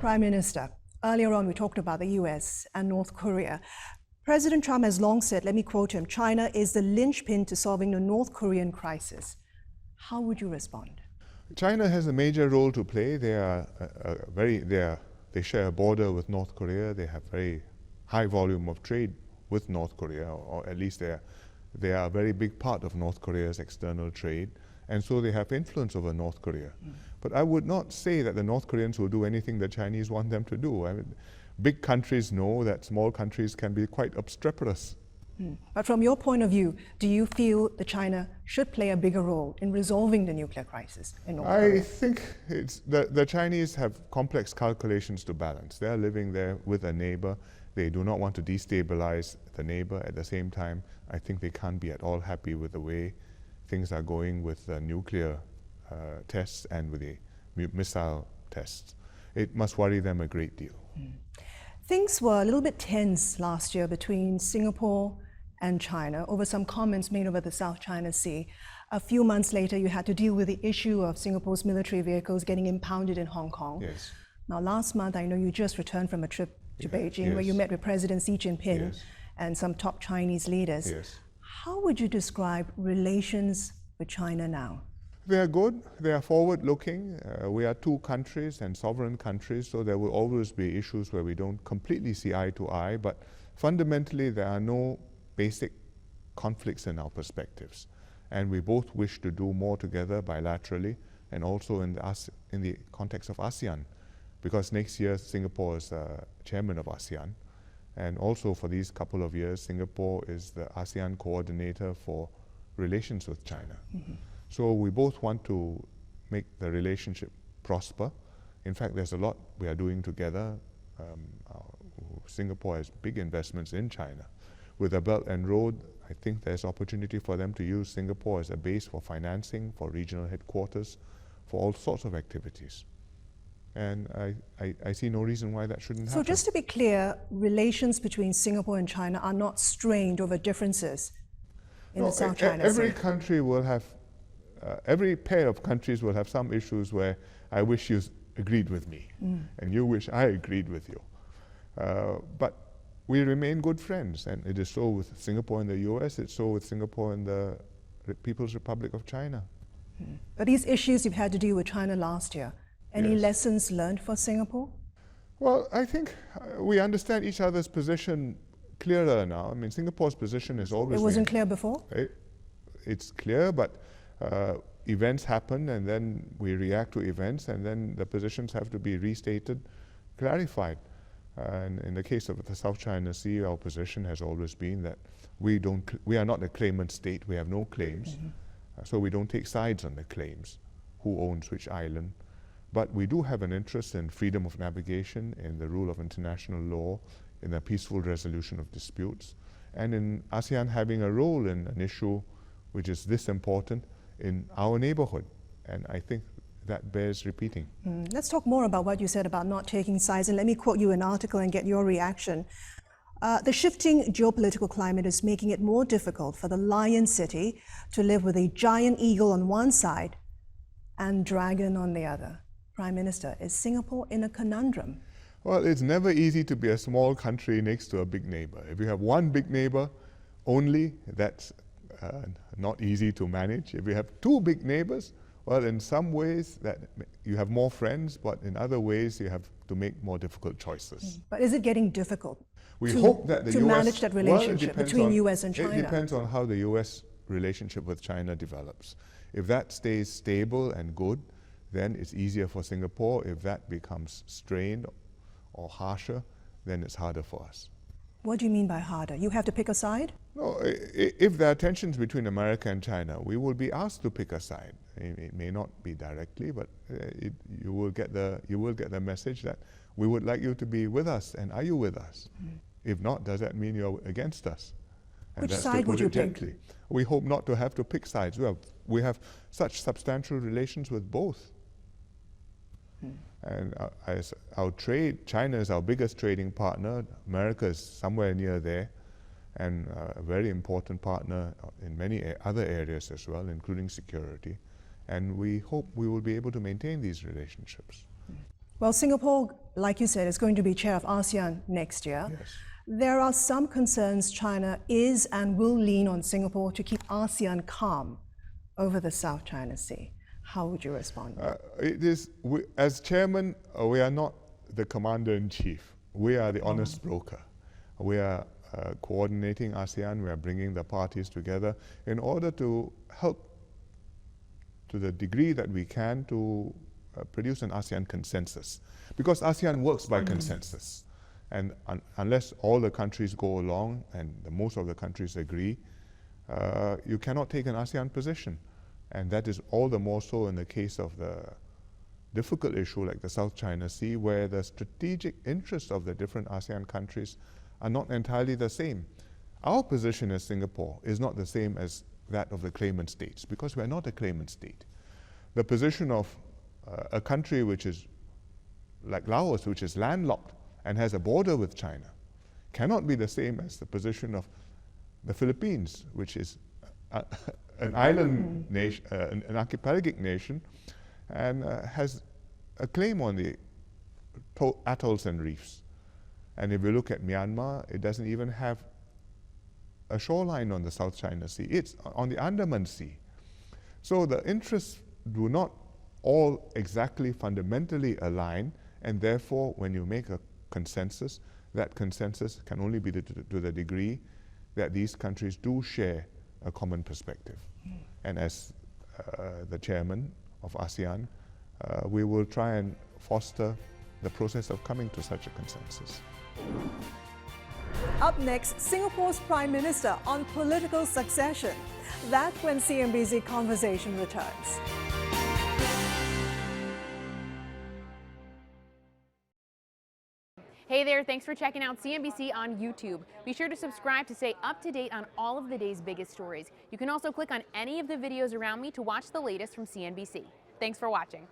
Prime Minister, earlier on we talked about the U.S. and North Korea. President Trump has long said, let me quote him, China is the linchpin to solving the North Korean crisis. How would you respond? China has a major role to play. They share a border with North Korea. They have very high volume of trade with North Korea, or at least they are a very big part of North Korea's external trade, and so they have influence over North Korea. But I would not say that the North Koreans will do anything the Chinese want them to do. I mean, big countries know that small countries can be quite obstreperous. But from your point of view, do you feel that China should play a bigger role in resolving the nuclear crisis in North Korea? I think the Chinese have complex calculations to balance. They are living there with a neighbor. They do not want to destabilize the neighbor. At the same time, I think they can't be at all happy with the way things are going with the nuclear tests and with the missile tests. It must worry them a great deal. Things were a little bit tense last year between Singapore and China over some comments made over the South China Sea. A few months later, you had to deal with the issue of Singapore's military vehicles getting impounded in Hong Kong. Yes. Now, last month, I know you just returned from a trip to Beijing where you met with President Xi Jinping and some top Chinese leaders. How would you describe relations with China now? They are good. They are forward-looking. We are two countries and sovereign countries, so there will always be issues where we don't completely see eye to eye, but fundamentally there are no basic conflicts in our perspectives. And we both wish to do more together bilaterally and also in the context of ASEAN, because next year Singapore is chairman of ASEAN, and also for these couple of years Singapore is the ASEAN coordinator for relations with China. So we both want to make the relationship prosper. In fact, there's a lot we are doing together. Singapore has big investments in China. With the Belt and Road, I think there's opportunity for them to use Singapore as a base for financing, for regional headquarters, for all sorts of activities. And I see no reason why that shouldn't happen. So just to be clear, relations between Singapore and China are not strained over differences in the South China Sea? Every country will have, every pair of countries will have some issues where I wish you agreed with me, and you wish I agreed with you. But we remain good friends, and it is so with Singapore and the U.S., it's so with Singapore and the People's Republic of China. But these issues you've had to deal with China last year, any lessons learned for Singapore? Well, I think we understand each other's position clearer now. I mean, Singapore's position is always... It wasn't clear before? It's clear, but events happen, and then we react to events, and then the positions have to be restated, clarified. And in the case of the South China Sea, our position has always been that we are not a claimant state. We have no claims, so we don't take sides on the claims, who owns which island. But we do have an interest in freedom of navigation, in the rule of international law, in the peaceful resolution of disputes, and in ASEAN having a role in an issue which is this important in our neighborhood. And I think that bears repeating. Let's talk more about what you said about not taking sides, and let me quote you an article and get your reaction. The shifting geopolitical climate is making it more difficult for the lion city to live with a giant eagle on one side and dragon on the other. Prime Minister, is Singapore in a conundrum? Well, it's never easy to be a small country next to a big neighbor. If you have one big neighbor only, that's not easy to manage. If you have two big neighbors, well, in some ways that you have more friends, but in other ways you have to make more difficult choices. But is it getting difficult hope that the to US, manage that relationship between US and China? It depends on how the US relationship with China develops. If that stays stable and good, then it's easier for Singapore. If that becomes strained or harsher, then it's harder for us. What do you mean by harder? You have to pick a side? No, if there are tensions between America and China, we will be asked to pick a side. It may not be directly, but you will get the message that we would like you to be with us, and are you with us? If not, does that mean you're against us? And which that's side would you pick? We hope not to have to pick sides. We have such substantial relations with both. And as our trade, China is our biggest trading partner. America is somewhere near there, and a very important partner in many other areas as well, including security. And we hope we will be able to maintain these relationships. Well, Singapore, like you said, is going to be chair of ASEAN next year. Yes. There are some concerns China is and will lean on Singapore to keep ASEAN calm over the South China Sea. How would you respond? As chairman, we are not the commander-in-chief. We are the honest broker. We are coordinating ASEAN. We are bringing the parties together in order to help to the degree that we can to produce an ASEAN consensus. Because ASEAN works by consensus. And unless all the countries go along and most of the countries agree, you cannot take an ASEAN position. And that is all the more so in the case of the difficult issue like the South China Sea, where the strategic interests of the different ASEAN countries are not entirely the same. Our position as Singapore is not the same as that of the claimant states, because we are not a claimant state. The position of a country which is like Laos, which is landlocked and has a border with China, cannot be the same as the position of the Philippines, which is an island nation, an archipelagic nation, and has a claim on the atolls and reefs. And if you look at Myanmar, it doesn't even have a shoreline on the South China Sea. It's on the Andaman Sea. So the interests do not all exactly fundamentally align, and therefore when you make a consensus, that consensus can only be to the degree that these countries do share a common perspective. And as the chairman of ASEAN, we will try and foster the process of coming to such a consensus. Up next, Singapore's Prime Minister on political succession. That's when CNBC Conversation returns. Hey there, thanks for checking out CNBC on YouTube. Be sure to subscribe to stay up to date on all of the day's biggest stories. You can also click on any of the videos around me to watch the latest from CNBC. Thanks for watching.